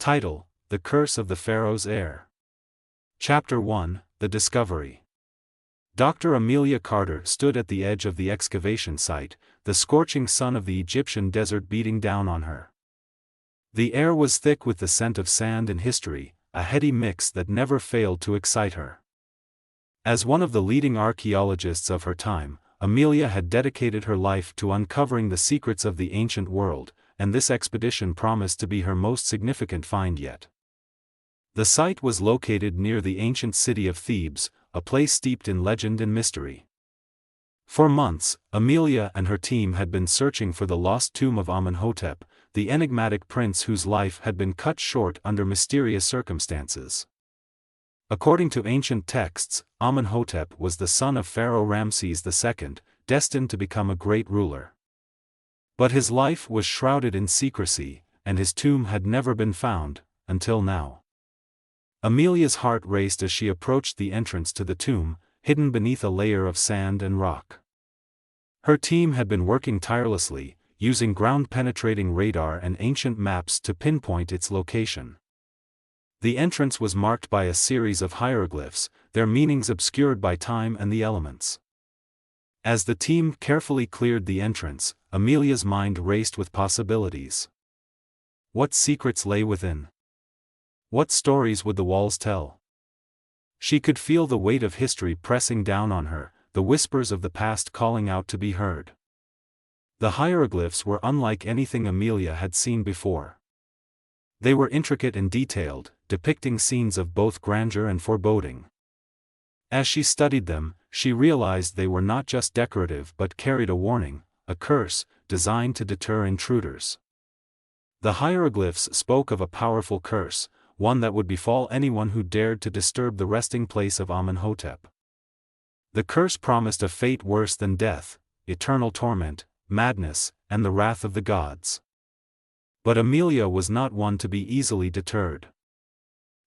Title: The Curse of the Pharaoh's Heir. Chapter 1: The Discovery. Dr. Amelia Carter stood at the edge of the excavation site, the scorching sun of the Egyptian desert beating down on her. The air was thick with the scent of sand and history, a heady mix that never failed to excite her. As one of the leading archaeologists of her time, Amelia had dedicated her life to uncovering the secrets of the ancient world, and this expedition promised to be her most significant find yet. The site was located near the ancient city of Thebes, a place steeped in legend and mystery. For months, Amelia and her team had been searching for the lost tomb of Amenhotep, the enigmatic prince whose life had been cut short under mysterious circumstances. According to ancient texts, Amenhotep was the son of Pharaoh Ramses II, destined to become a great ruler. But his life was shrouded in secrecy, and his tomb had never been found, until now. Amelia's heart raced as she approached the entrance to the tomb, hidden beneath a layer of sand and rock. Her team had been working tirelessly, using ground-penetrating radar and ancient maps to pinpoint its location. The entrance was marked by a series of hieroglyphs, their meanings obscured by time and the elements. As the team carefully cleared the entrance, Amelia's mind raced with possibilities. What secrets lay within? What stories would the walls tell? She could feel the weight of history pressing down on her, the whispers of the past calling out to be heard. The hieroglyphs were unlike anything Amelia had seen before. They were intricate and detailed, depicting scenes of both grandeur and foreboding. As she studied them, she realized they were not just decorative but carried a warning, a curse, designed to deter intruders. The hieroglyphs spoke of a powerful curse, one that would befall anyone who dared to disturb the resting place of Amenhotep. The curse promised a fate worse than death, eternal torment, madness, and the wrath of the gods. But Amelia was not one to be easily deterred.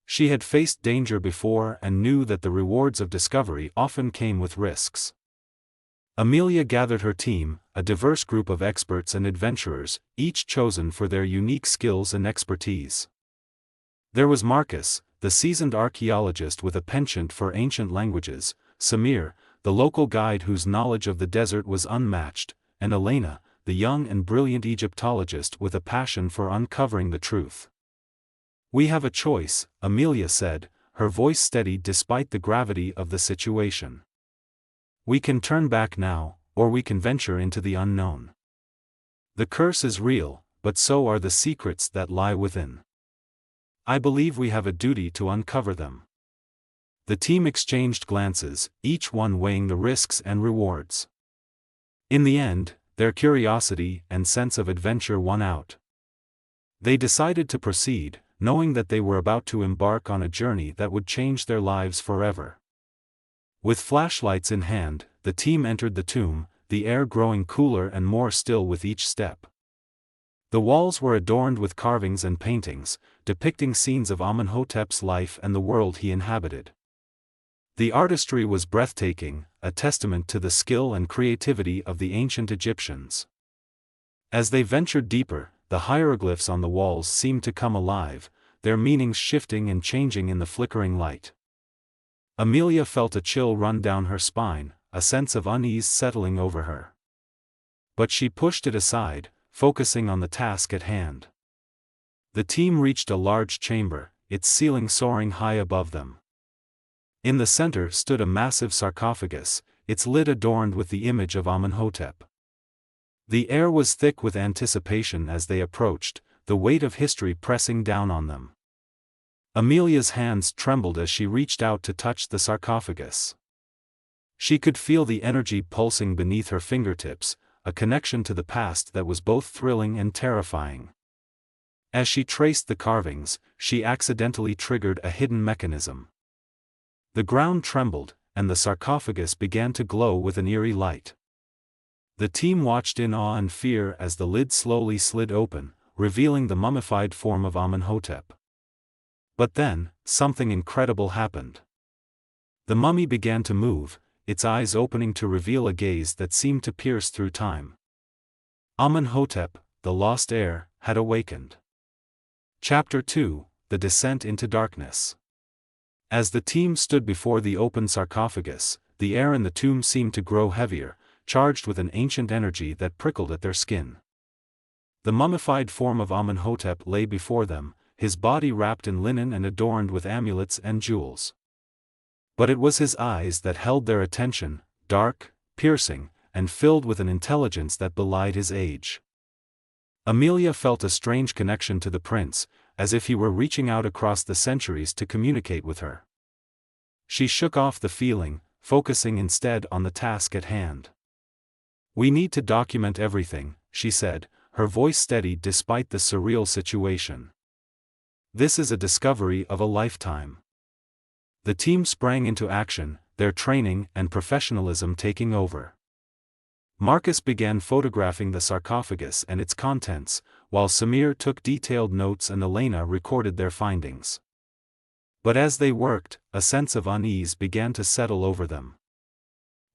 She had faced danger before and knew that the rewards of discovery often came with risks. Amelia gathered her team, a diverse group of experts and adventurers, each chosen for their unique skills and expertise. There was Marcus, the seasoned archaeologist with a penchant for ancient languages, Samir, the local guide whose knowledge of the desert was unmatched, and Elena, the young and brilliant Egyptologist with a passion for uncovering the truth. "We have a choice," Amelia said, her voice steady despite the gravity of the situation. "We can turn back now, or we can venture into the unknown. The curse is real, but so are the secrets that lie within. I believe we have a duty to uncover them." The team exchanged glances, each one weighing the risks and rewards. In the end, their curiosity and sense of adventure won out. They decided to proceed, knowing that they were about to embark on a journey that would change their lives forever. With flashlights in hand, the team entered the tomb, the air growing cooler and more still with each step. The walls were adorned with carvings and paintings, depicting scenes of Amenhotep's life and the world he inhabited. The artistry was breathtaking, a testament to the skill and creativity of the ancient Egyptians. As they ventured deeper, the hieroglyphs on the walls seemed to come alive, their meanings shifting and changing in the flickering light. Amelia felt a chill run down her spine, a sense of unease settling over her. But she pushed it aside, focusing on the task at hand. The team reached a large chamber, its ceiling soaring high above them. In the center stood a massive sarcophagus, its lid adorned with the image of Amenhotep. The air was thick with anticipation as they approached, the weight of history pressing down on them. Amelia's hands trembled as she reached out to touch the sarcophagus. She could feel the energy pulsing beneath her fingertips, a connection to the past that was both thrilling and terrifying. As she traced the carvings, she accidentally triggered a hidden mechanism. The ground trembled, and the sarcophagus began to glow with an eerie light. The team watched in awe and fear as the lid slowly slid open, revealing the mummified form of Amenhotep. But then, something incredible happened. The mummy began to move, its eyes opening to reveal a gaze that seemed to pierce through time. Amenhotep, the lost heir, had awakened. Chapter 2, The Descent into Darkness. As the team stood before the open sarcophagus, the air in the tomb seemed to grow heavier, charged with an ancient energy that prickled at their skin. The mummified form of Amenhotep lay before them, his body wrapped in linen and adorned with amulets and jewels. But it was his eyes that held their attention, dark, piercing, and filled with an intelligence that belied his age. Amelia felt a strange connection to the prince, as if he were reaching out across the centuries to communicate with her. She shook off the feeling, focusing instead on the task at hand. "We need to document everything," she said, her voice steady despite the surreal situation. "This is a discovery of a lifetime." The team sprang into action, their training and professionalism taking over. Marcus began photographing the sarcophagus and its contents, while Samir took detailed notes and Elena recorded their findings. But as they worked, a sense of unease began to settle over them.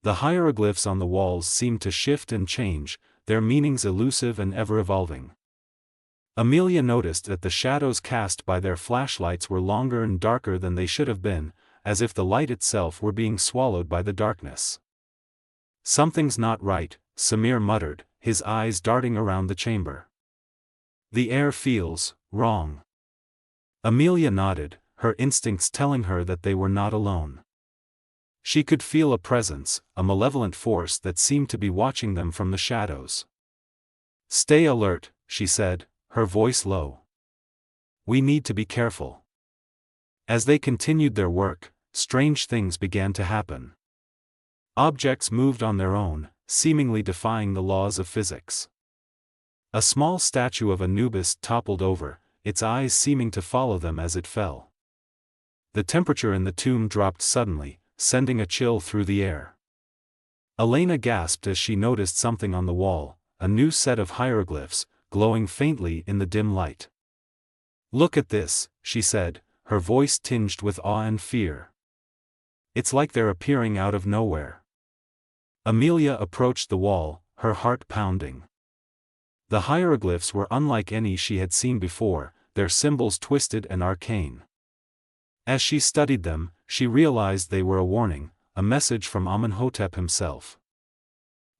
The hieroglyphs on the walls seemed to shift and change, their meanings elusive and ever-evolving. Amelia noticed that the shadows cast by their flashlights were longer and darker than they should have been, as if the light itself were being swallowed by the darkness. "Something's not right," Samir muttered, his eyes darting around the chamber. "The air feels wrong." Amelia nodded, her instincts telling her that they were not alone. She could feel a presence, a malevolent force that seemed to be watching them from the shadows. "Stay alert," she said, her voice low. "We need to be careful." As they continued their work, strange things began to happen. Objects moved on their own, seemingly defying the laws of physics. A small statue of Anubis toppled over, its eyes seeming to follow them as it fell. The temperature in the tomb dropped suddenly, sending a chill through the air. Elena gasped as she noticed something on the wall, a new set of hieroglyphs, glowing faintly in the dim light. "Look at this," she said, her voice tinged with awe and fear. "It's like they're appearing out of nowhere." Amelia approached the wall, her heart pounding. The hieroglyphs were unlike any she had seen before, their symbols twisted and arcane. As she studied them, she realized they were a warning, a message from Amenhotep himself.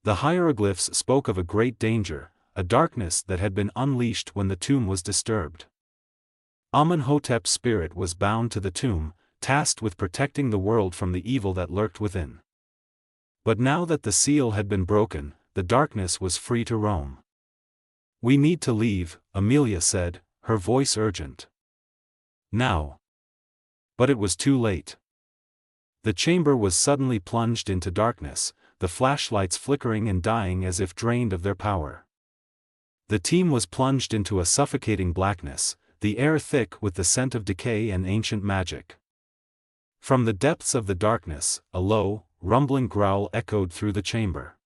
The hieroglyphs spoke of a great danger, a darkness that had been unleashed when the tomb was disturbed. Amenhotep's spirit was bound to the tomb, tasked with protecting the world from the evil that lurked within. But now that the seal had been broken, the darkness was free to roam. "We need to leave," Amelia said, her voice urgent. "Now." But it was too late. The chamber was suddenly plunged into darkness, the flashlights flickering and dying as if drained of their power. The team was plunged into a suffocating blackness, the air thick with the scent of decay and ancient magic. From the depths of the darkness, a low, rumbling growl echoed through the chamber.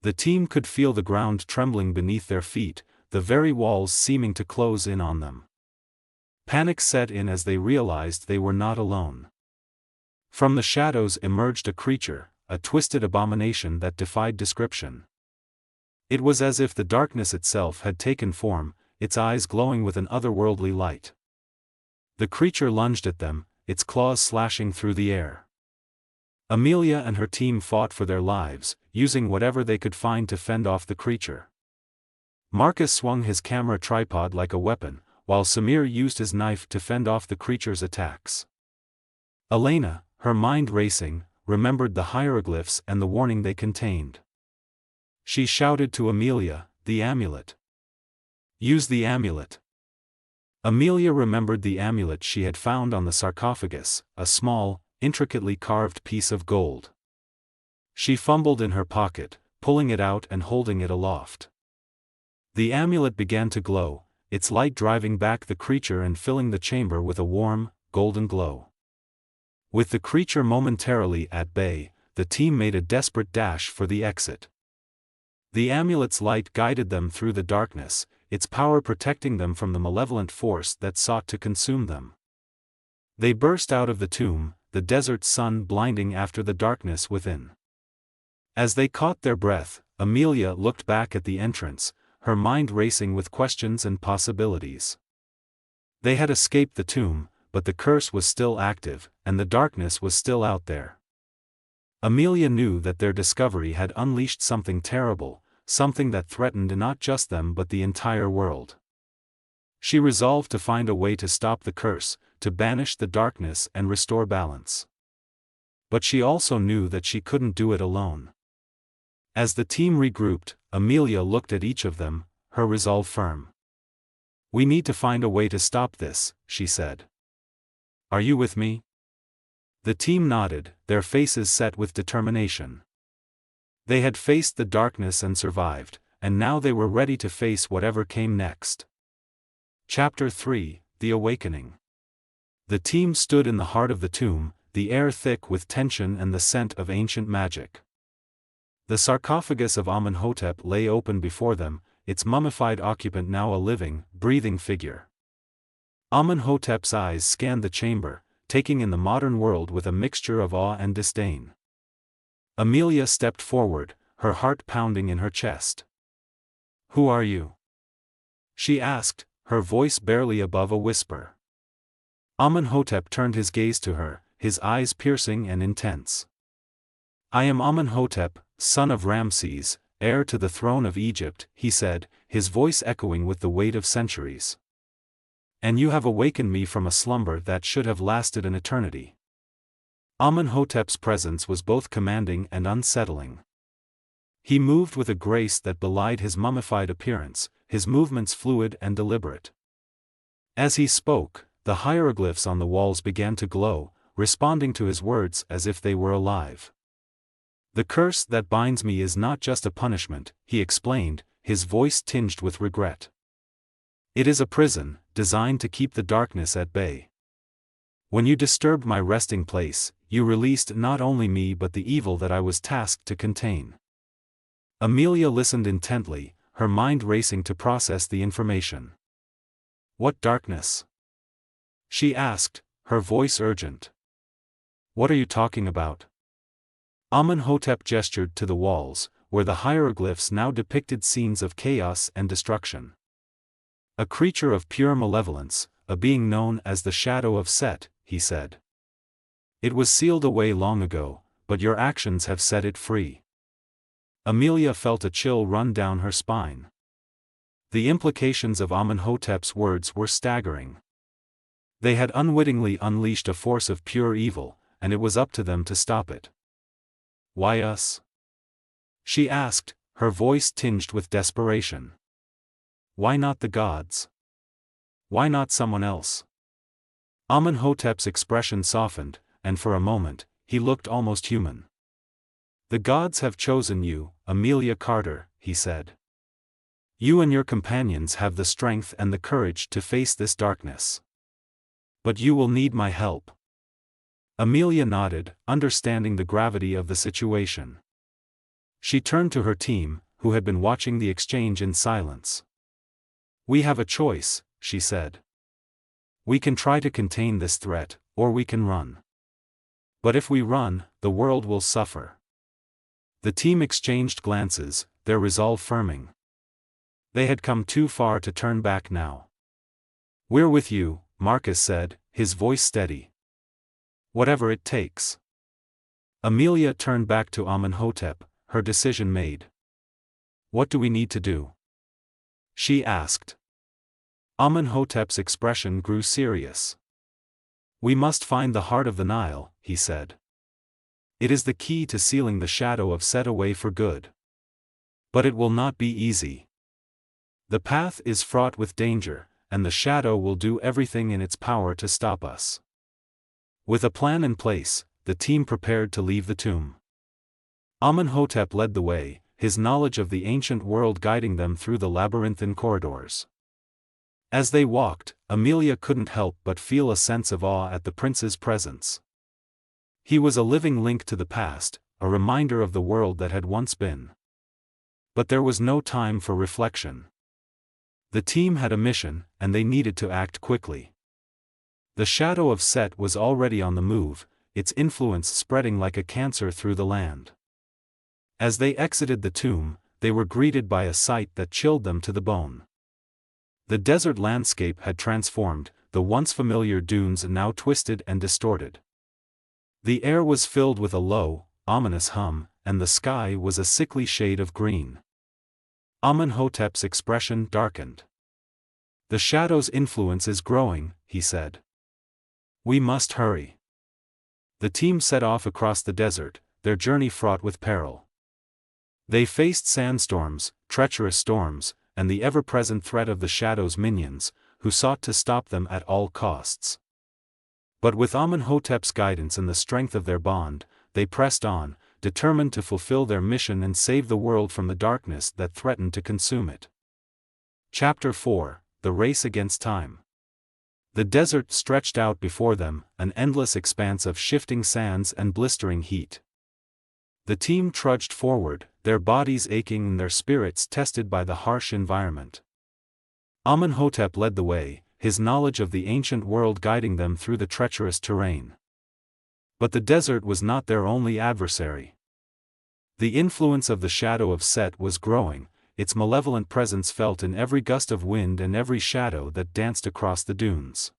The team could feel the ground trembling beneath their feet, the very walls seeming to close in on them. Panic set in as they realized they were not alone. From the shadows emerged a creature, a twisted abomination that defied description. It was as if the darkness itself had taken form, its eyes glowing with an otherworldly light. The creature lunged at them, its claws slashing through the air. Amelia and her team fought for their lives, using whatever they could find to fend off the creature. Marcus swung his camera tripod like a weapon, while Samir used his knife to fend off the creature's attacks. Elena, her mind racing, remembered the hieroglyphs and the warning they contained. She shouted to Amelia, "The amulet! Use the amulet!" Amelia remembered the amulet she had found on the sarcophagus, a small, intricately carved piece of gold. She fumbled in her pocket, pulling it out and holding it aloft. The amulet began to glow, its light driving back the creature and filling the chamber with a warm, golden glow. With the creature momentarily at bay, the team made a desperate dash for the exit. The amulet's light guided them through the darkness, its power protecting them from the malevolent force that sought to consume them. They burst out of the tomb, the desert sun blinding after the darkness within. As they caught their breath, Amelia looked back at the entrance, her mind racing with questions and possibilities. They had escaped the tomb, but the curse was still active, and the darkness was still out there. Amelia knew that their discovery had unleashed something terrible, something that threatened not just them but the entire world. She resolved to find a way to stop the curse, to banish the darkness and restore balance. But she also knew that she couldn't do it alone. As the team regrouped, Amelia looked at each of them, her resolve firm. "We need to find a way to stop this," she said. "Are you with me?" The team nodded, their faces set with determination. They had faced the darkness and survived, and now they were ready to face whatever came next. Chapter 3: The Awakening. The team stood in the heart of the tomb, the air thick with tension and the scent of ancient magic. The sarcophagus of Amenhotep lay open before them, its mummified occupant now a living, breathing figure. Amenhotep's eyes scanned the chamber, taking in the modern world with a mixture of awe and disdain. Amelia stepped forward, her heart pounding in her chest. "Who are you?" she asked, her voice barely above a whisper. Amenhotep turned his gaze to her, his eyes piercing and intense. "I am Amenhotep, son of Ramses, heir to the throne of Egypt," he said, his voice echoing with the weight of centuries. "And you have awakened me from a slumber that should have lasted an eternity." Amenhotep's presence was both commanding and unsettling. He moved with a grace that belied his mummified appearance, his movements fluid and deliberate. As he spoke, the hieroglyphs on the walls began to glow, responding to his words as if they were alive. "The curse that binds me is not just a punishment," he explained, his voice tinged with regret. "It is a prison, designed to keep the darkness at bay. When you disturbed my resting place, you released not only me but the evil that I was tasked to contain." Amelia listened intently, her mind racing to process the information. "What darkness?" she asked, her voice urgent. "What are you talking about?" Amenhotep gestured to the walls, where the hieroglyphs now depicted scenes of chaos and destruction. "A creature of pure malevolence, a being known as the Shadow of Set," he said. "It was sealed away long ago, but your actions have set it free." Amelia felt a chill run down her spine. The implications of Amenhotep's words were staggering. They had unwittingly unleashed a force of pure evil, and it was up to them to stop it. "Why us?" she asked, her voice tinged with desperation. "Why not the gods? Why not someone else?" Amenhotep's expression softened, and for a moment, he looked almost human. "The gods have chosen you, Amelia Carter," he said. "You and your companions have the strength and the courage to face this darkness. But you will need my help." Amelia nodded, understanding the gravity of the situation. She turned to her team, who had been watching the exchange in silence. "We have a choice," she said. "We can try to contain this threat, or we can run. But if we run, the world will suffer." The team exchanged glances, their resolve firming. They had come too far to turn back now. "We're with you," Marcus said, his voice steady. "Whatever it takes." Amelia turned back to Amenhotep, her decision made. "What do we need to do?" she asked. Amenhotep's expression grew serious. "We must find the heart of the Nile," he said. "It is the key to sealing the Shadow of Set away for good. But it will not be easy. The path is fraught with danger, and the Shadow will do everything in its power to stop us." With a plan in place, the team prepared to leave the tomb. Amenhotep led the way, his knowledge of the ancient world guiding them through the labyrinthine corridors. As they walked, Amelia couldn't help but feel a sense of awe at the prince's presence. He was a living link to the past, a reminder of the world that had once been. But there was no time for reflection. The team had a mission, and they needed to act quickly. The Shadow of Set was already on the move, its influence spreading like a cancer through the land. As they exited the tomb, they were greeted by a sight that chilled them to the bone. The desert landscape had transformed, the once familiar dunes now twisted and distorted. The air was filled with a low, ominous hum, and the sky was a sickly shade of green. Amenhotep's expression darkened. "The shadow's influence is growing," he said. "We must hurry." The team set off across the desert, their journey fraught with peril. They faced sandstorms, treacherous storms, and the ever-present threat of the shadow's minions, who sought to stop them at all costs. But with Amenhotep's guidance and the strength of their bond, they pressed on, determined to fulfill their mission and save the world from the darkness that threatened to consume it. Chapter 4: The Race Against Time. The desert stretched out before them, an endless expanse of shifting sands and blistering heat. The team trudged forward, their bodies aching and their spirits tested by the harsh environment. Amenhotep led the way, his knowledge of the ancient world guiding them through the treacherous terrain. But the desert was not their only adversary. The influence of the shadow of Set was growing, its malevolent presence felt in every gust of wind and every shadow that danced across the dunes.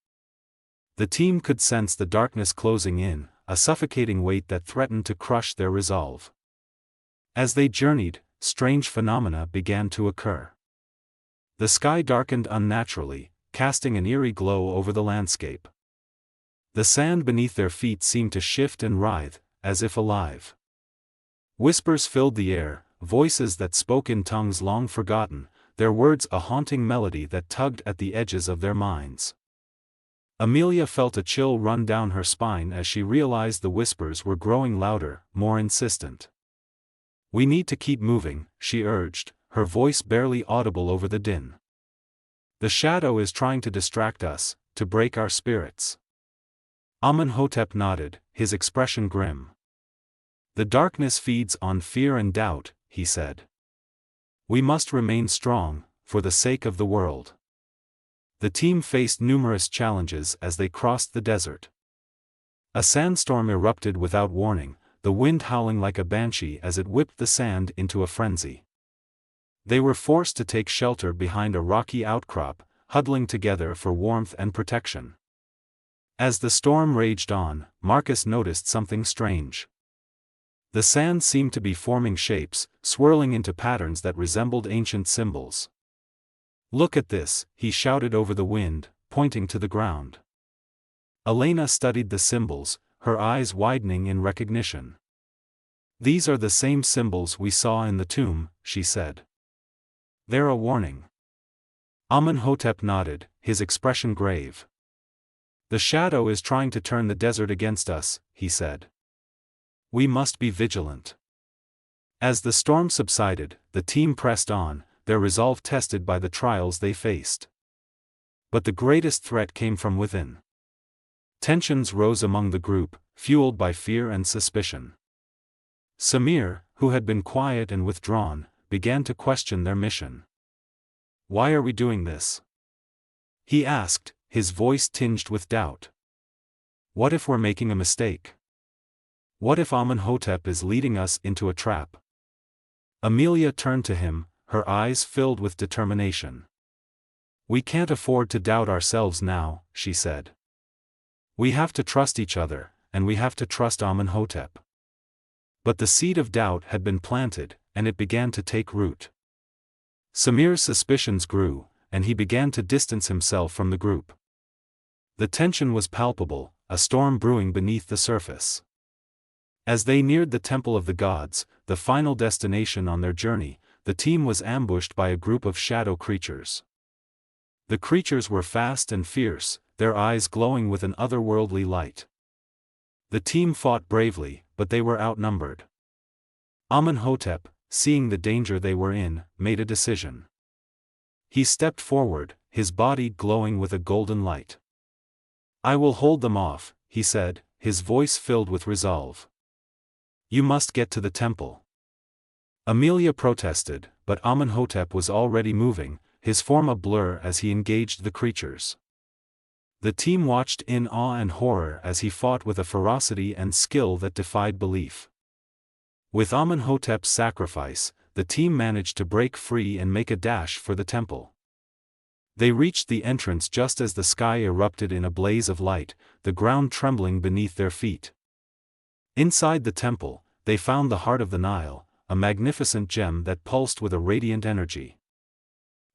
The team could sense the darkness closing in, a suffocating weight that threatened to crush their resolve. As they journeyed, strange phenomena began to occur. The sky darkened unnaturally, casting an eerie glow over the landscape. The sand beneath their feet seemed to shift and writhe, as if alive. Whispers filled the air, voices that spoke in tongues long forgotten, their words a haunting melody that tugged at the edges of their minds. Amelia felt a chill run down her spine as she realized the whispers were growing louder, more insistent. "We need to keep moving," she urged, her voice barely audible over the din. "The shadow is trying to distract us, to break our spirits." Amenhotep nodded, his expression grim. "The darkness feeds on fear and doubt," he said. "We must remain strong, for the sake of the world." The team faced numerous challenges as they crossed the desert. A sandstorm erupted without warning, the wind howling like a banshee as it whipped the sand into a frenzy. They were forced to take shelter behind a rocky outcrop, huddling together for warmth and protection. As the storm raged on, Marcus noticed something strange. The sand seemed to be forming shapes, swirling into patterns that resembled ancient symbols. "Look at this," he shouted over the wind, pointing to the ground. Elena studied the symbols, her eyes widening in recognition. "These are the same symbols we saw in the tomb," she said. "They're a warning." Amenhotep nodded, his expression grave. "The shadow is trying to turn the desert against us," he said. "We must be vigilant." As the storm subsided, the team pressed on, their resolve tested by the trials they faced. But the greatest threat came from within. Tensions rose among the group, fueled by fear and suspicion. Samir, who had been quiet and withdrawn, began to question their mission. "Why are we doing this?" he asked, his voice tinged with doubt. "What if we're making a mistake? What if Amenhotep is leading us into a trap?" Amelia turned to him, her eyes filled with determination. "We can't afford to doubt ourselves now," she said. "We have to trust each other, and we have to trust Amenhotep." But the seed of doubt had been planted, and it began to take root. Samir's suspicions grew, and he began to distance himself from the group. The tension was palpable, a storm brewing beneath the surface. As they neared the Temple of the Gods, the final destination on their journey, the team was ambushed by a group of shadow creatures. The creatures were fast and fierce, their eyes glowing with an otherworldly light. The team fought bravely, but they were outnumbered. Amenhotep, seeing the danger they were in, made a decision. He stepped forward, his body glowing with a golden light. "I will hold them off," he said, his voice filled with resolve. "You must get to the temple." Amelia protested, but Amenhotep was already moving, his form a blur as he engaged the creatures. The team watched in awe and horror as he fought with a ferocity and skill that defied belief. With Amenhotep's sacrifice, the team managed to break free and make a dash for the temple. They reached the entrance just as the sky erupted in a blaze of light, the ground trembling beneath their feet. Inside the temple, they found the heart of the Nile, a magnificent gem that pulsed with a radiant energy.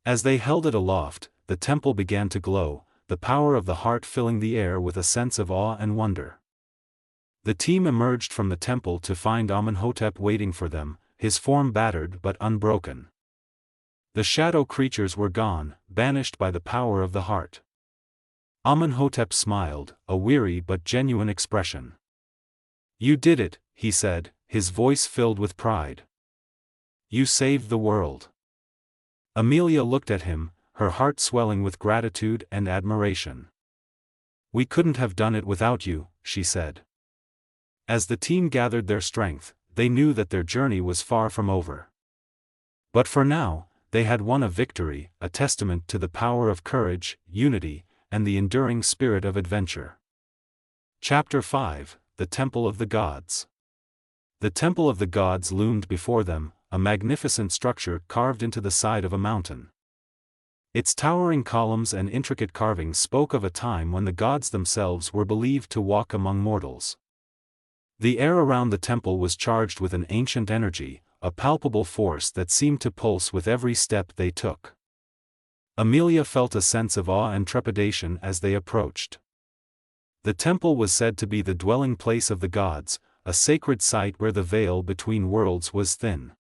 As they held it aloft, the temple began to glow, the power of the heart filling the air with a sense of awe and wonder. The team emerged from the temple to find Amenhotep waiting for them, his form battered but unbroken. The shadow creatures were gone, banished by the power of the heart. Amenhotep smiled, a weary but genuine expression. "You did it," he said, his voice filled with pride. "You saved the world." Amelia looked at him, her heart swelling with gratitude and admiration. "We couldn't have done it without you," she said. As the team gathered their strength, they knew that their journey was far from over. But for now, they had won a victory, a testament to the power of courage, unity, and the enduring spirit of adventure. Chapter 5: The Temple of the Gods. The Temple of the Gods loomed before them, a magnificent structure carved into the side of a mountain. Its towering columns and intricate carvings spoke of a time when the gods themselves were believed to walk among mortals. The air around the temple was charged with an ancient energy, a palpable force that seemed to pulse with every step they took. Amelia felt a sense of awe and trepidation as they approached. The temple was said to be the dwelling place of the gods, a sacred site where the veil between worlds was thin.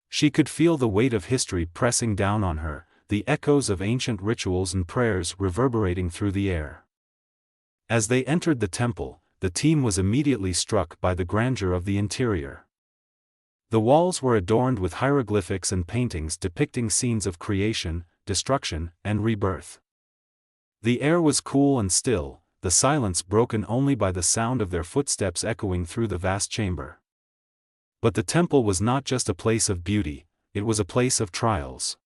She could feel the weight of history pressing down on her, the echoes of ancient rituals and prayers reverberating through the air. As they entered the temple, the team was immediately struck by the grandeur of the interior. The walls were adorned with hieroglyphics and paintings depicting scenes of creation, destruction, and rebirth. The air was cool and still, the silence broken only by the sound of their footsteps echoing through the vast chamber. But the temple was not just a place of beauty, it was a place of trials.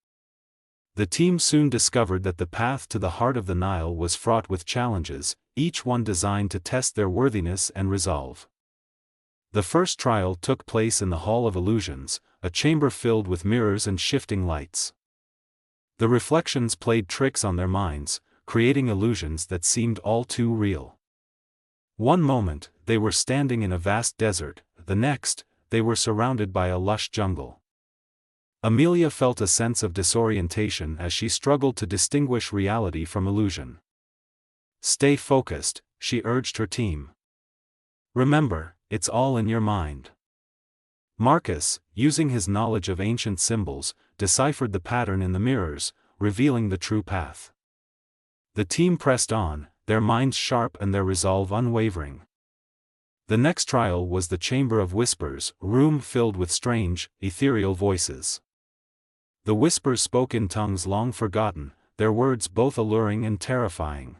The team soon discovered that the path to the heart of the Nile was fraught with challenges, each one designed to test their worthiness and resolve. The first trial took place in the Hall of Illusions, a chamber filled with mirrors and shifting lights. The reflections played tricks on their minds, creating illusions that seemed all too real. One moment, they were standing in a vast desert, the next, they were surrounded by a lush jungle. Amelia felt a sense of disorientation as she struggled to distinguish reality from illusion. "Stay focused," she urged her team. "Remember, it's all in your mind." Marcus, using his knowledge of ancient symbols, deciphered the pattern in the mirrors, revealing the true path. The team pressed on, their minds sharp and their resolve unwavering. The next trial was the Chamber of Whispers, a room filled with strange, ethereal voices. The whispers spoke in tongues long forgotten, their words both alluring and terrifying.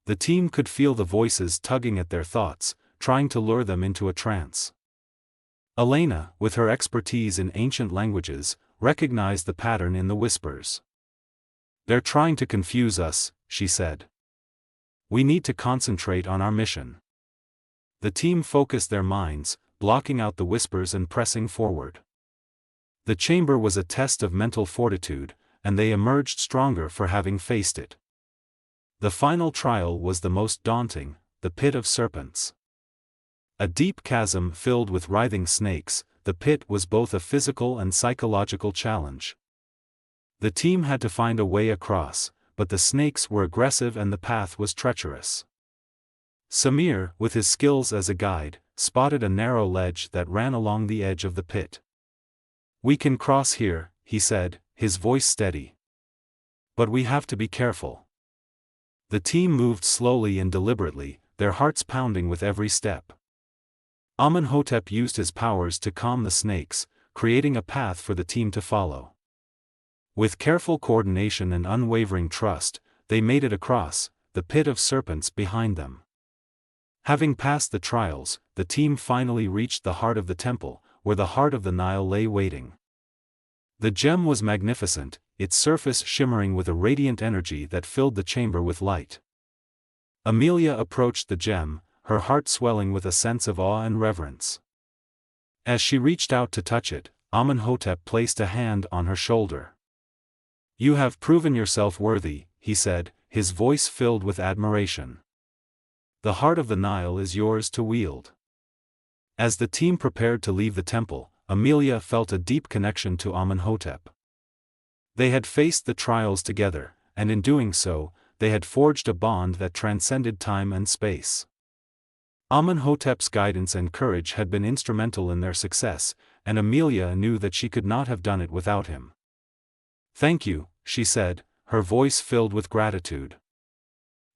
The team could feel the voices tugging at their thoughts, trying to lure them into a trance. Elena, with her expertise in ancient languages, recognized the pattern in the whispers. "They're trying to confuse us," she said. "We need to concentrate on our mission." The team focused their minds, blocking out the whispers and pressing forward. The chamber was a test of mental fortitude, and they emerged stronger for having faced it. The final trial was the most daunting, the Pit of Serpents. A deep chasm filled with writhing snakes, the pit was both a physical and psychological challenge. The team had to find a way across, but the snakes were aggressive and the path was treacherous. Samir, with his skills as a guide, spotted a narrow ledge that ran along the edge of the pit. "We can cross here," he said, his voice steady. "But we have to be careful." The team moved slowly and deliberately, their hearts pounding with every step. Amenhotep used his powers to calm the snakes, creating a path for the team to follow. With careful coordination and unwavering trust, they made it across, the Pit of Serpents behind them. Having passed the trials, the team finally reached the heart of the temple, where the heart of the Nile lay waiting. The gem was magnificent, its surface shimmering with a radiant energy that filled the chamber with light. Amelia approached the gem, her heart swelling with a sense of awe and reverence. As she reached out to touch it, Amenhotep placed a hand on her shoulder. You have proven yourself worthy, he said, his voice filled with admiration. The heart of the Nile is yours to wield. As the team prepared to leave the temple, Amelia felt a deep connection to Amenhotep. They had faced the trials together, and in doing so, they had forged a bond that transcended time and space. Amenhotep's guidance and courage had been instrumental in their success, and Amelia knew that she could not have done it without him. "Thank you," she said, her voice filled with gratitude.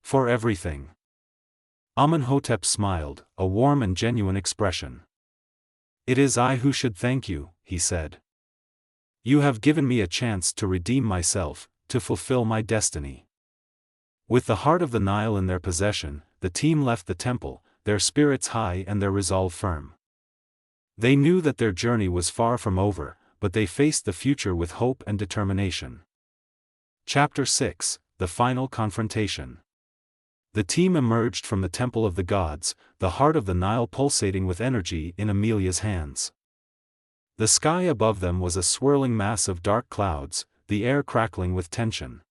"For everything." Amenhotep smiled, a warm and genuine expression. "It is I who should thank you," he said. "You have given me a chance to redeem myself, to fulfill my destiny." With the heart of the Nile in their possession, the team left the temple, their spirits high and their resolve firm. They knew that their journey was far from over, but they faced the future with hope and determination. Chapter 6: The Final Confrontation. The team emerged from the Temple of the Gods, the heart of the Nile pulsating with energy in Amelia's hands. The sky above them was a swirling mass of dark clouds, the air crackling with tension.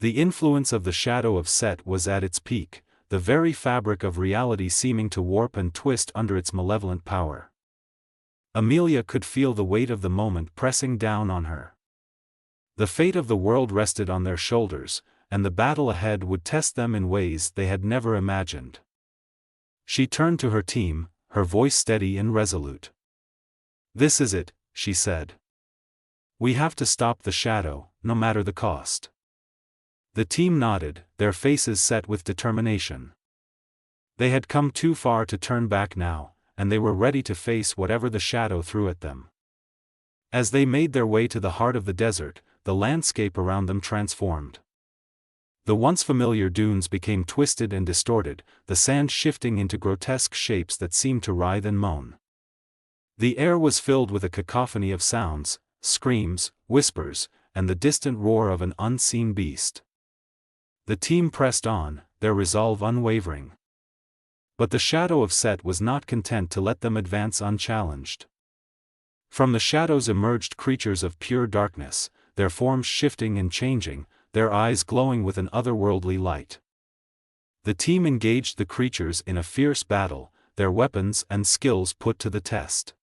The influence of the shadow of Set was at its peak, the very fabric of reality seeming to warp and twist under its malevolent power. Amelia could feel the weight of the moment pressing down on her. The fate of the world rested on their shoulders, and the battle ahead would test them in ways they had never imagined. She turned to her team, her voice steady and resolute. "This is it," she said. "We have to stop the shadow, no matter the cost." The team nodded, their faces set with determination. They had come too far to turn back now, and they were ready to face whatever the shadow threw at them. As they made their way to the heart of the desert, the landscape around them transformed. The once familiar dunes became twisted and distorted, the sand shifting into grotesque shapes that seemed to writhe and moan. The air was filled with a cacophony of sounds, screams, whispers, and the distant roar of an unseen beast. The team pressed on, their resolve unwavering. But the shadow of Set was not content to let them advance unchallenged. From the shadows emerged creatures of pure darkness, their forms shifting and changing, their eyes glowing with an otherworldly light. The team engaged the creatures in a fierce battle, their weapons and skills put to the test.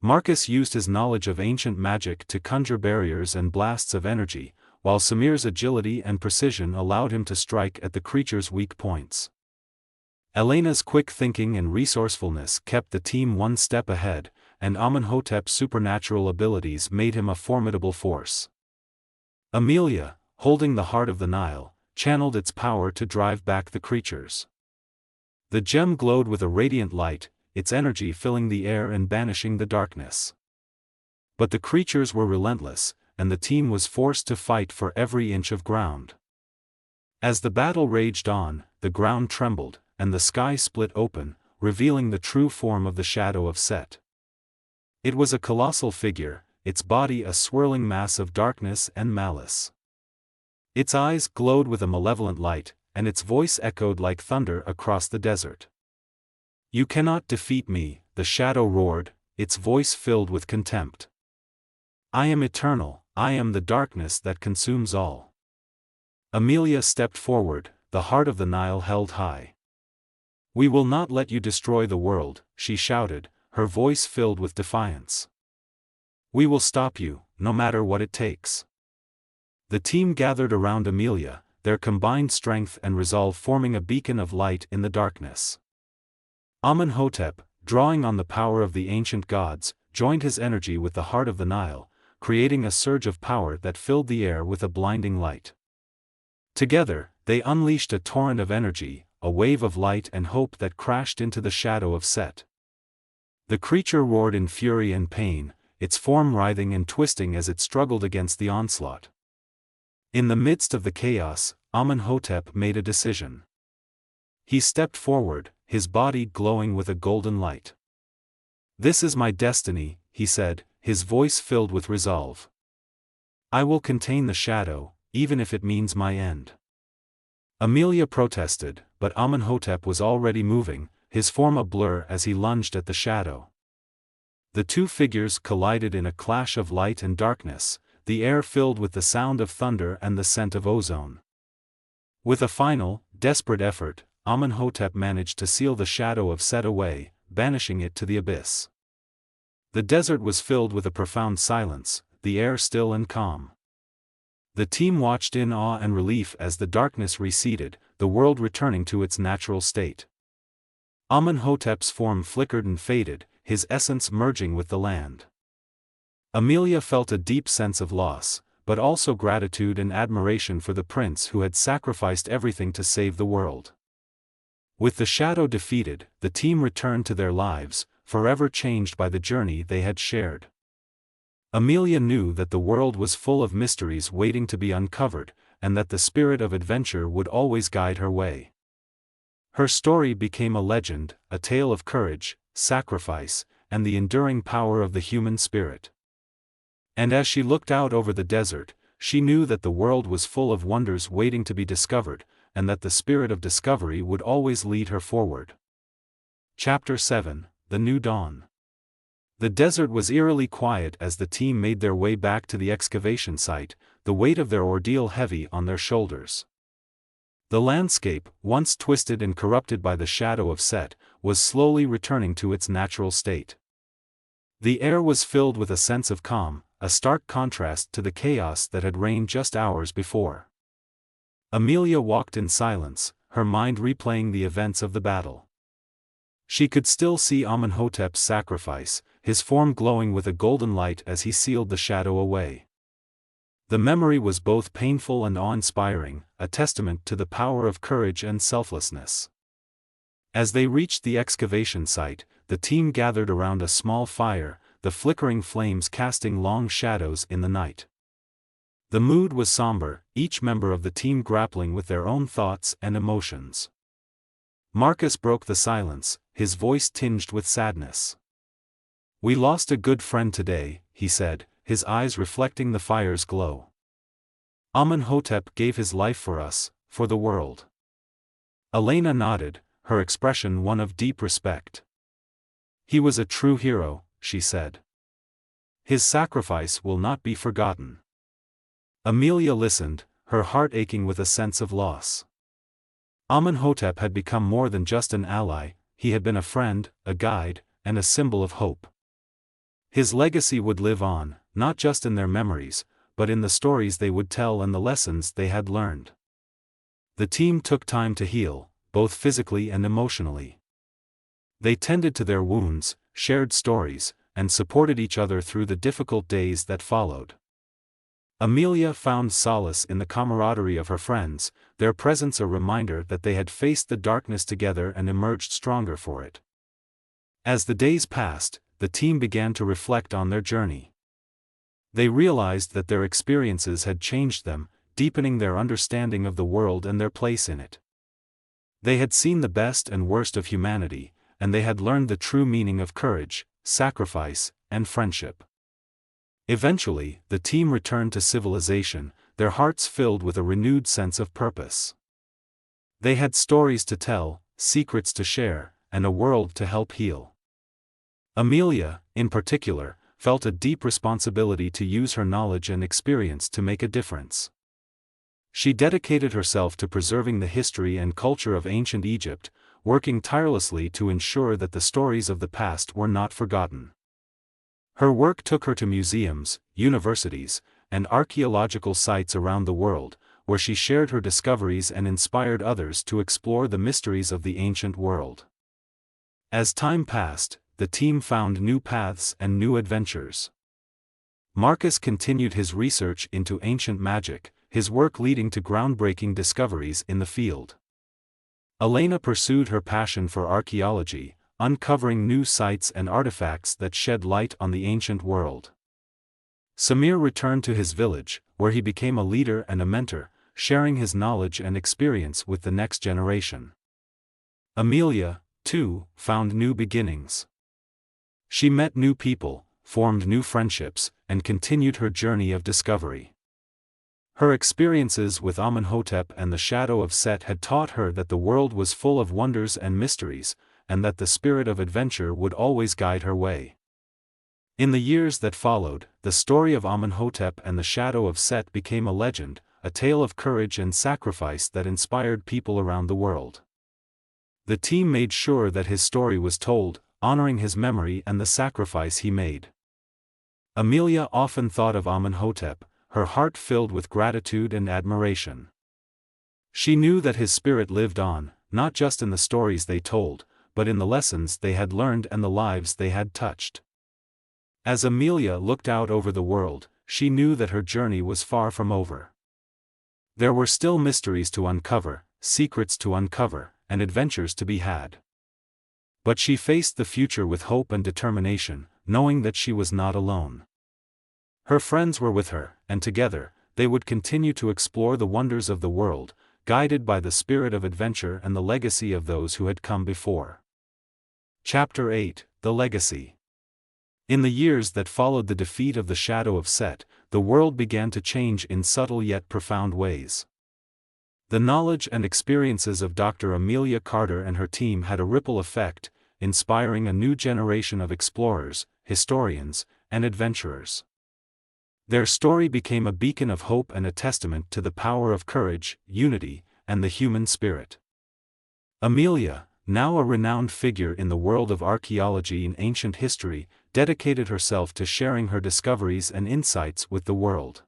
Marcus used his knowledge of ancient magic to conjure barriers and blasts of energy, while Samir's agility and precision allowed him to strike at the creature's weak points. Elena's quick thinking and resourcefulness kept the team one step ahead, and Amenhotep's supernatural abilities made him a formidable force. Amelia, holding the heart of the Nile, channeled its power to drive back the creatures. The gem glowed with a radiant light, its energy filling the air and banishing the darkness. But the creatures were relentless, and the team was forced to fight for every inch of ground. As the battle raged on, the ground trembled, and the sky split open, revealing the true form of the shadow of Set. It was a colossal figure, its body a swirling mass of darkness and malice. Its eyes glowed with a malevolent light, and its voice echoed like thunder across the desert. "You cannot defeat me," the shadow roared, its voice filled with contempt. "I am eternal, I am the darkness that consumes all." Amelia stepped forward, the heart of the Nile held high. "We will not let you destroy the world," she shouted, her voice filled with defiance. "We will stop you, no matter what it takes." The team gathered around Amelia, their combined strength and resolve forming a beacon of light in the darkness. Amenhotep, drawing on the power of the ancient gods, joined his energy with the heart of the Nile, creating a surge of power that filled the air with a blinding light. Together, they unleashed a torrent of energy, a wave of light and hope that crashed into the shadow of Set. The creature roared in fury and pain, its form writhing and twisting as it struggled against the onslaught. In the midst of the chaos, Amenhotep made a decision. He stepped forward, his body glowing with a golden light. "This is my destiny," he said, his voice filled with resolve. "I will contain the shadow, even if it means my end." Amelia protested, but Amenhotep was already moving, his form a blur as he lunged at the shadow. The two figures collided in a clash of light and darkness, the air filled with the sound of thunder and the scent of ozone. With a final, desperate effort, Amenhotep managed to seal the shadow of Set away, banishing it to the abyss. The desert was filled with a profound silence, the air still and calm. The team watched in awe and relief as the darkness receded, the world returning to its natural state. Amenhotep's form flickered and faded, his essence merging with the land. Amelia felt a deep sense of loss, but also gratitude and admiration for the prince who had sacrificed everything to save the world. With the shadow defeated, the team returned to their lives, forever changed by the journey they had shared. Amelia knew that the world was full of mysteries waiting to be uncovered, and that the spirit of adventure would always guide her way. Her story became a legend, a tale of courage, sacrifice, and the enduring power of the human spirit. And as she looked out over the desert, she knew that the world was full of wonders waiting to be discovered, and that the spirit of discovery would always lead her forward. Chapter 7: The New Dawn. The desert was eerily quiet as the team made their way back to the excavation site, the weight of their ordeal heavy on their shoulders. The landscape, once twisted and corrupted by the shadow of Set, was slowly returning to its natural state. The air was filled with a sense of calm, a stark contrast to the chaos that had reigned just hours before. Amelia walked in silence, her mind replaying the events of the battle. She could still see Amenhotep's sacrifice, his form glowing with a golden light as he sealed the shadow away. The memory was both painful and awe-inspiring, a testament to the power of courage and selflessness. As they reached the excavation site, the team gathered around a small fire, the flickering flames casting long shadows in the night. The mood was somber, each member of the team grappling with their own thoughts and emotions. Marcus broke the silence, his voice tinged with sadness. "We lost a good friend today," he said, his eyes reflecting the fire's glow. "Amenhotep gave his life for us, for the world." Elena nodded, her expression one of deep respect. "He was a true hero," she said. "His sacrifice will not be forgotten." Amelia listened, her heart aching with a sense of loss. Amenhotep had become more than just an ally, he had been a friend, a guide, and a symbol of hope. His legacy would live on, not just in their memories, but in the stories they would tell and the lessons they had learned. The team took time to heal, both physically and emotionally. They tended to their wounds, shared stories, and supported each other through the difficult days that followed. Amelia found solace in the camaraderie of her friends, their presence a reminder that they had faced the darkness together and emerged stronger for it. As the days passed, the team began to reflect on their journey. They realized that their experiences had changed them, deepening their understanding of the world and their place in it. They had seen the best and worst of humanity, and they had learned the true meaning of courage, sacrifice, and friendship. Eventually, the team returned to civilization, their hearts filled with a renewed sense of purpose. They had stories to tell, secrets to share, and a world to help heal. Amelia, in particular, felt a deep responsibility to use her knowledge and experience to make a difference. She dedicated herself to preserving the history and culture of ancient Egypt, working tirelessly to ensure that the stories of the past were not forgotten. Her work took her to museums, universities, and archaeological sites around the world, where she shared her discoveries and inspired others to explore the mysteries of the ancient world. As time passed, the team found new paths and new adventures. Marcus continued his research into ancient magic, his work leading to groundbreaking discoveries in the field. Elena pursued her passion for archaeology, uncovering new sites and artifacts that shed light on the ancient world. Samir returned to his village, where he became a leader and a mentor, sharing his knowledge and experience with the next generation. Amelia, too, found new beginnings. She met new people, formed new friendships, and continued her journey of discovery. Her experiences with Amenhotep and the shadow of Set had taught her that the world was full of wonders and mysteries, and that the spirit of adventure would always guide her way. In the years that followed, the story of Amenhotep and the shadow of Set became a legend, a tale of courage and sacrifice that inspired people around the world. The team made sure that his story was told, honoring his memory and the sacrifice he made. Amelia often thought of Amenhotep, her heart filled with gratitude and admiration. She knew that his spirit lived on, not just in the stories they told, but in the lessons they had learned and the lives they had touched. As Amelia looked out over the world, she knew that her journey was far from over. There were still mysteries to uncover, secrets to uncover, and adventures to be had. But she faced the future with hope and determination, knowing that she was not alone. Her friends were with her, and together, they would continue to explore the wonders of the world, guided by the spirit of adventure and the legacy of those who had come before. Chapter 8: The Legacy. In the years that followed the defeat of the shadow of Set, the world began to change in subtle yet profound ways. The knowledge and experiences of Dr. Amelia Carter and her team had a ripple effect, inspiring a new generation of explorers, historians, and adventurers. Their story became a beacon of hope and a testament to the power of courage, unity, and the human spirit. Amelia, now a renowned figure in the world of archaeology and ancient history, dedicated herself to sharing her discoveries and insights with the world.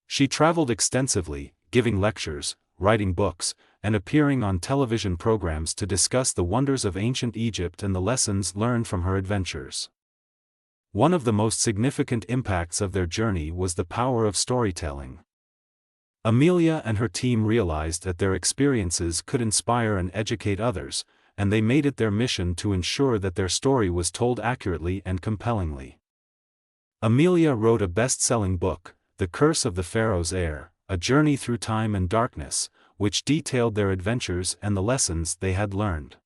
She traveled extensively, giving lectures, writing books, and appearing on television programs to discuss the wonders of ancient Egypt and the lessons learned from her adventures. One of the most significant impacts of their journey was the power of storytelling. Amelia and her team realized that their experiences could inspire and educate others, and they made it their mission to ensure that their story was told accurately and compellingly. Amelia wrote a best-selling book, The Curse of the Pharaoh's Heir, A Journey Through Time and Darkness, which detailed their adventures and the lessons they had learned.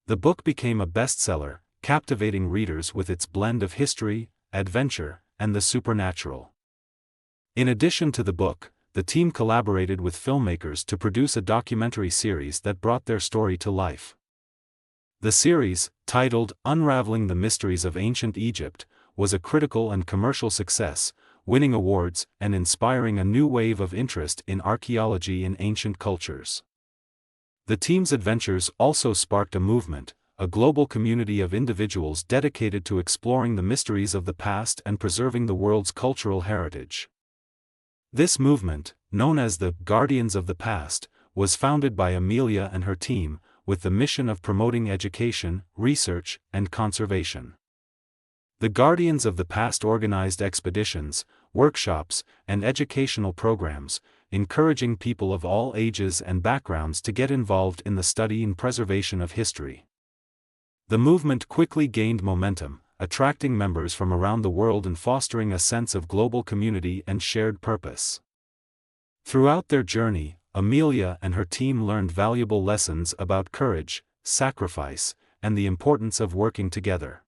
The book became a bestseller, captivating readers with its blend of history, adventure, and the supernatural. In addition to the book, the team collaborated with filmmakers to produce a documentary series that brought their story to life. The series, titled Unraveling the Mysteries of Ancient Egypt, was a critical and commercial success, winning awards and inspiring a new wave of interest in archaeology in ancient cultures. The team's adventures also sparked a movement, a global community of individuals dedicated to exploring the mysteries of the past and preserving the world's cultural heritage. This movement, known as the Guardians of the Past, was founded by Amelia and her team, with the mission of promoting education, research, and conservation. The Guardians of the Past organized expeditions, workshops, and educational programs, encouraging people of all ages and backgrounds to get involved in the study and preservation of history. The movement quickly gained momentum, attracting members from around the world and fostering a sense of global community and shared purpose. Throughout their journey, Amelia and her team learned valuable lessons about courage, sacrifice, and the importance of working together.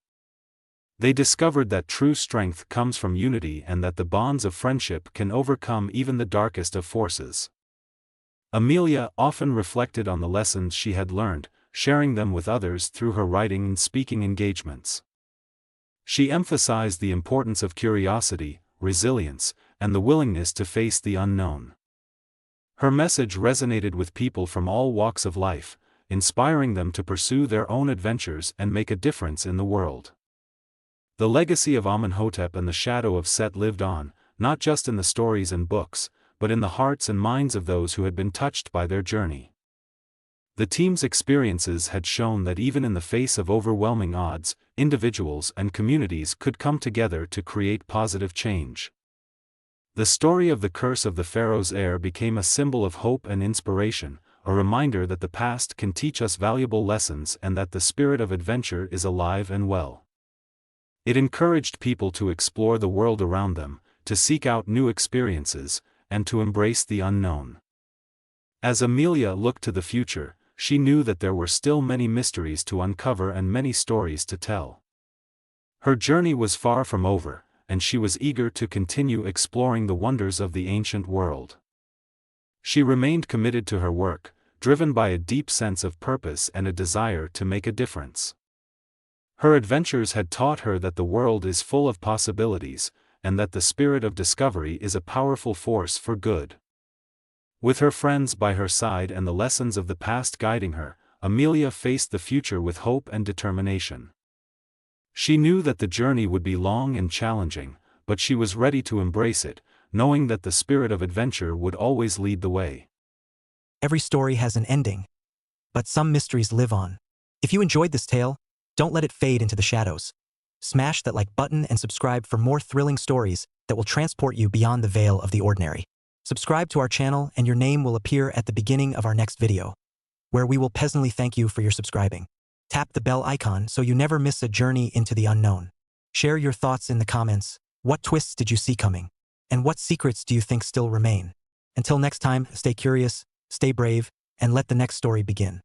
They discovered that true strength comes from unity and that the bonds of friendship can overcome even the darkest of forces. Amelia often reflected on the lessons she had learned, sharing them with others through her writing and speaking engagements. She emphasized the importance of curiosity, resilience, and the willingness to face the unknown. Her message resonated with people from all walks of life, inspiring them to pursue their own adventures and make a difference in the world. The legacy of Amenhotep and the shadow of Set lived on, not just in the stories and books, but in the hearts and minds of those who had been touched by their journey. The team's experiences had shown that even in the face of overwhelming odds, individuals and communities could come together to create positive change. The story of the curse of the Pharaoh's heir became a symbol of hope and inspiration, a reminder that the past can teach us valuable lessons and that the spirit of adventure is alive and well. It encouraged people to explore the world around them, to seek out new experiences, and to embrace the unknown. As Amelia looked to the future, she knew that there were still many mysteries to uncover and many stories to tell. Her journey was far from over, and she was eager to continue exploring the wonders of the ancient world. She remained committed to her work, driven by a deep sense of purpose and a desire to make a difference. Her adventures had taught her that the world is full of possibilities, and that the spirit of discovery is a powerful force for good. With her friends by her side and the lessons of the past guiding her, Amelia faced the future with hope and determination. She knew that the journey would be long and challenging, but she was ready to embrace it, knowing that the spirit of adventure would always lead the way. Every story has an ending, but some mysteries live on. If you enjoyed this tale, don't let it fade into the shadows. Smash that like button and subscribe for more thrilling stories that will transport you beyond the veil of the ordinary. Subscribe to our channel and your name will appear at the beginning of our next video, where we will pleasantly thank you for your subscribing. Tap the bell icon so you never miss a journey into the unknown. Share your thoughts in the comments. What twists did you see coming? And what secrets do you think still remain? Until next time, stay curious, stay brave, and let the next story begin.